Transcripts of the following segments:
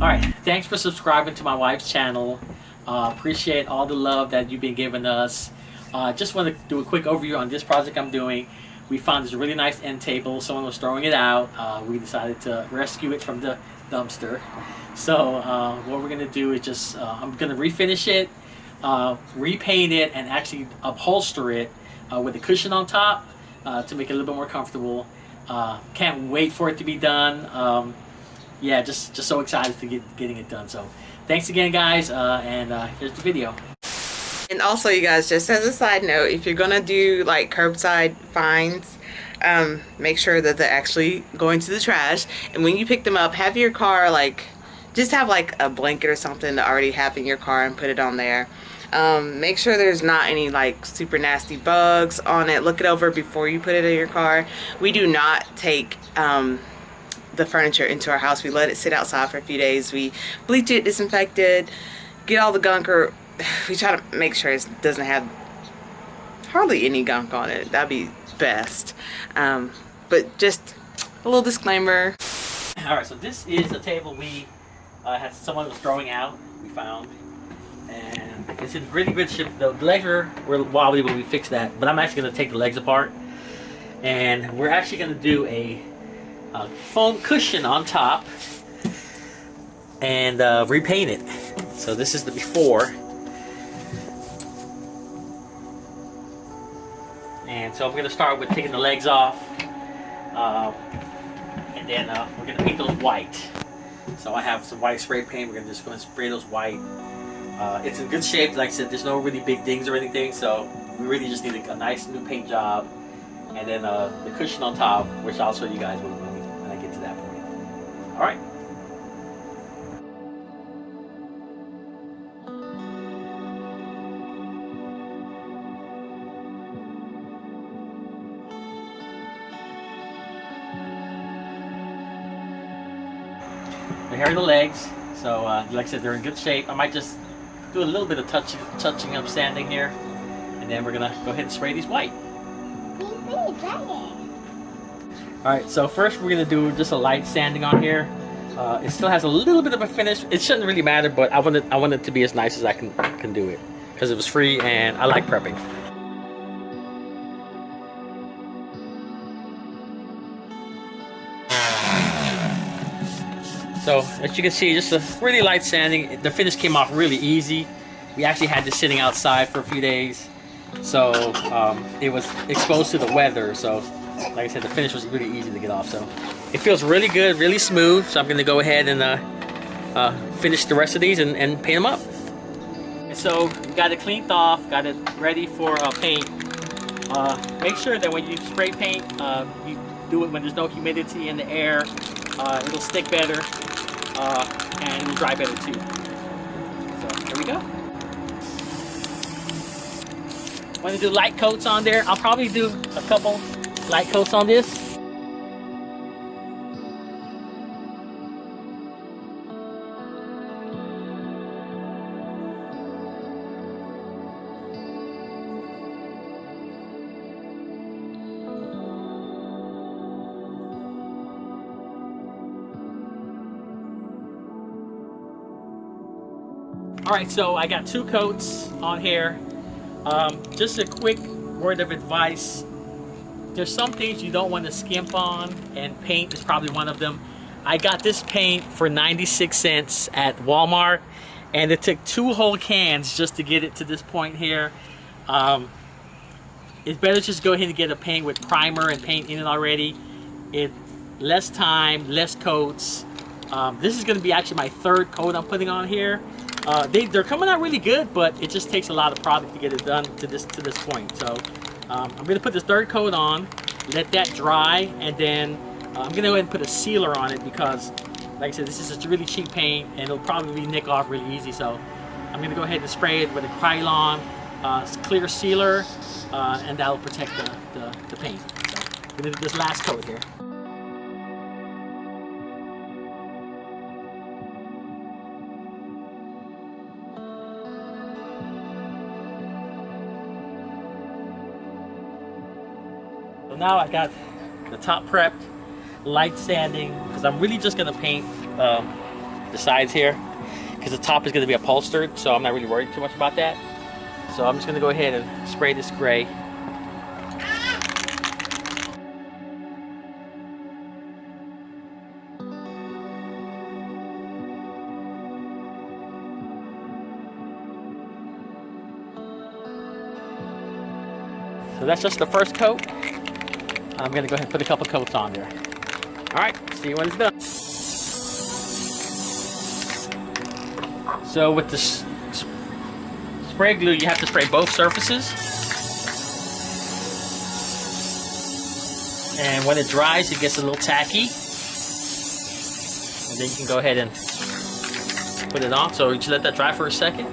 Alright, thanks for subscribing to my wife's channel. Appreciate all the love that you've been giving us. Just want to do a quick overview on this project I'm doing. We found this really nice end table. Someone was throwing it out. We decided to rescue it from the dumpster. So what we're going to do is just, I'm going to refinish it, repaint it, and actually upholster it with a cushion on top to make it a little bit more comfortable. Can't wait for it to be done. Yeah, just so excited to getting it done. So thanks again, guys, and here's the video. And also, you guys, just as a side note, if you're gonna do like curbside finds, make sure that they're actually going to the trash. And when you pick them up, have your car just have like a blanket or something to already have in your car and put it on there. Make sure there's not any like super nasty bugs on it. Look it over before you put it in your car. We do not take the furniture into our house. We let it sit outside for a few days. We bleach it, disinfect it, get all the gunk, or we try to make sure it doesn't have hardly any gunk on it. That'd be best. But just a little disclaimer. Alright, so this is a table we had someone was throwing out. We found, and it's in really good shape. The legs were wobbly, but we fixed that. But I'm actually going to take the legs apart, and we're actually going to do a foam cushion on top and repaint it. So this is the before. And so I'm going to start with taking the legs off, and then we're going to paint those white. So I have some white spray paint. We're just going to spray those white. It's in good shape. Like I said, there's no really big dings or anything, so we really just need a nice new paint job. And then the cushion on top, which I'll show you guys when I get to that point. All right. Here are the legs. So like I said, they're in good shape. I might just do a little bit of touching up sanding here, and then we're gonna go ahead and spray these white. Alright, so first we're gonna do just a light sanding on here. It still has a little bit of a finish. It shouldn't really matter, but I want it to be as nice as I can do it, because it was free and I like prepping. So as you can see, just a really light sanding. The finish came off really easy. We actually had this sitting outside for a few days, so it was exposed to the weather. So like I said, the finish was really easy to get off. So it feels really good, really smooth. So I'm going to go ahead and finish the rest of these and paint them up. And so we got it cleaned off, got it ready for paint. Make sure that when you spray paint, you do it when there's no humidity in the air. It'll stick better, and it'll dry better too. So here we go. I'm going to do light coats on there. I'll probably do a couple light coats on this. Alright, so I got 2 coats on here. Just a quick word of advice. There's some things you don't want to skimp on, and paint is probably one of them. I got this paint for 96 cents at Walmart, and it took 2 whole cans just to get it to this point here. It's better just go ahead and get a paint with primer and paint in it already. Less time, less coats. This is going to be actually my 3rd coat I'm putting on here. They're coming out really good, but it just takes a lot of product to get it done to this point. So I'm going to put this 3rd coat on, let that dry, and then I'm going to go ahead and put a sealer on it, because like I said, this is just really cheap paint and it'll probably leak off really easy. So I'm going to go ahead and spray it with a Krylon clear sealer, and that'll protect the paint. So I'm going to do this last coat here. So now I got the top prepped, light sanding, because I'm really just going to paint the sides here, because the top is going to be upholstered, so I'm not really worried too much about that. So I'm just going to go ahead and spray this gray. So that's just the first coat. I'm going to go ahead and put a couple coats on there. All right, see you when it's done. So with the spray glue, you have to spray both surfaces. And when it dries, it gets a little tacky. And then you can go ahead and put it on. So you just let that dry for a second.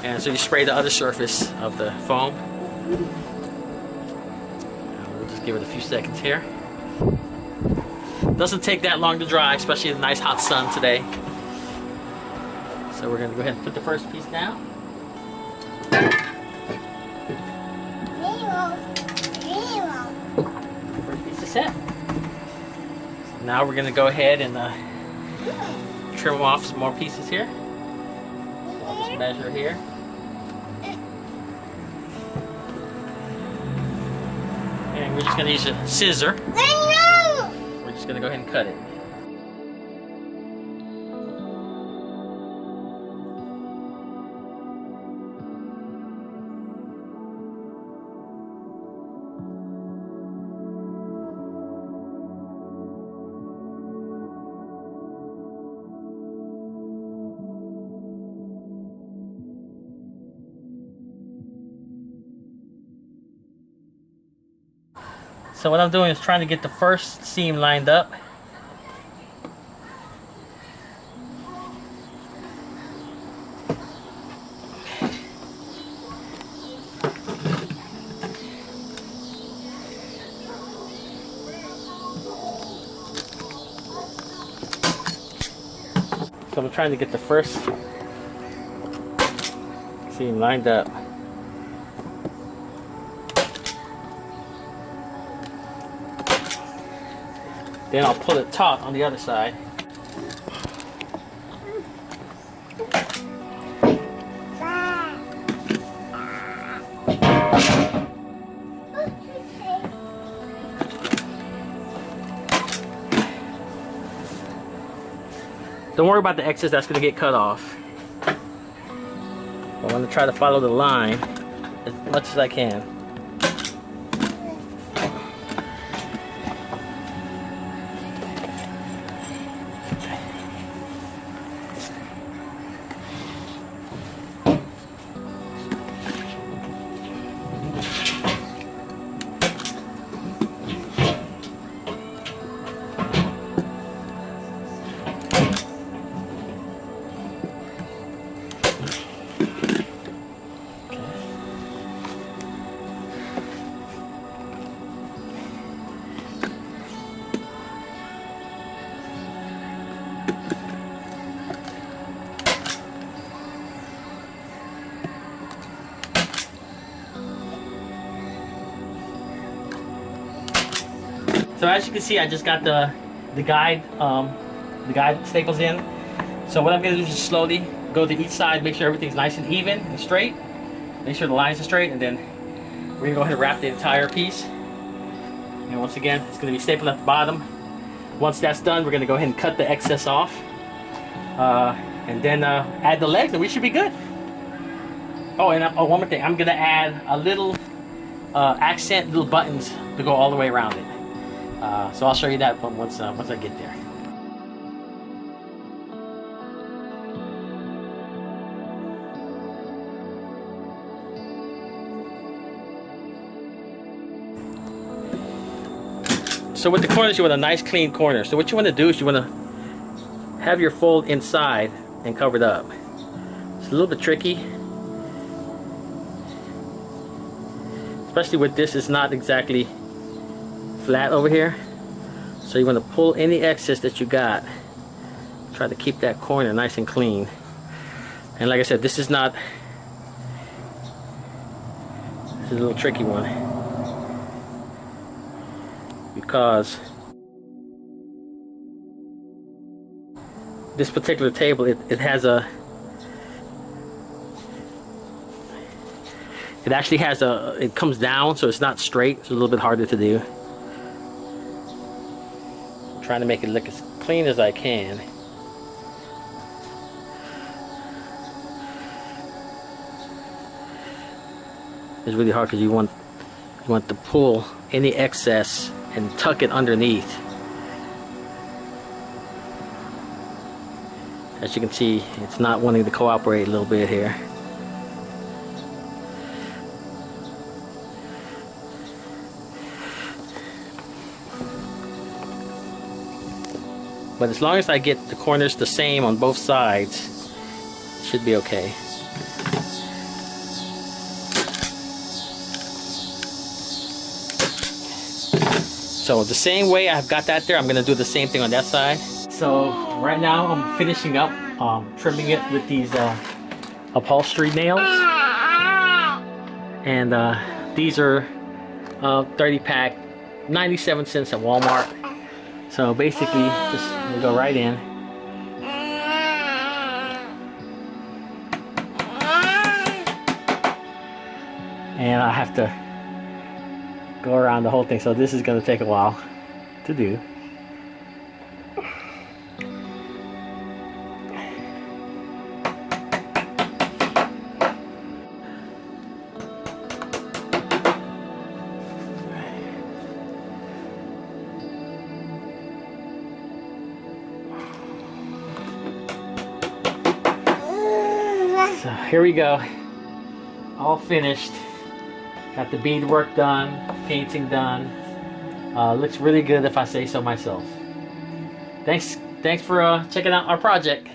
And so you spray the other surface of the foam. And we'll just give it a few seconds here. Doesn't take that long to dry, especially in the nice hot sun today. So we're going to go ahead and put the first piece down. First piece is set. So now we're going to go ahead and trim off some more pieces here. Just measure here. And we're just going to use a scissor. We're just going to go ahead and cut it. So what I'm doing is trying to get the first seam lined up. So I'm trying to get the first seam lined up. Then I'll pull it taut on the other side. Don't worry about the excess, that's going to get cut off. I want to try to follow the line as much as I can. So as you can see, I just got the guide staples in. So what I'm going to do is just slowly go to each side, make sure everything's nice and even and straight. Make sure the lines are straight, and then we're going to go ahead and wrap the entire piece. And once again, it's going to be stapled at the bottom. Once that's done, we're going to go ahead and cut the excess off. And then add the legs, and we should be good. Oh, and one more thing. I'm going to add a little accent, little buttons to go all the way around it. So I'll show you that once I get there. So with the corners, you want a nice clean corner. So what you want to do is you want to have your fold inside and covered up. It's a little bit tricky, especially with this. It's not exactly flat over here, so you want to pull any excess that you got. Try to keep that corner nice and clean. And like I said, this is a little tricky one, because this particular table, it has a, it actually has a, it comes down, so it's not straight. It's a little bit harder to do. I'm trying to make it look as clean as I can. It's really hard because you want to pull any excess and tuck it underneath. As you can see, it's not wanting to cooperate a little bit here. But as long as I get the corners the same on both sides, it should be okay. So the same way I've got that there, I'm gonna do the same thing on that side. So right now I'm finishing up trimming it with these upholstery nails. And these are 30 pack, 97 cents at Walmart. So basically, just go right in. And I have to go around the whole thing, so this is going to take a while to do. So here we go, all finished. Got the beadwork done, painting done. Looks really good if I say so myself. Thanks for checking out our project.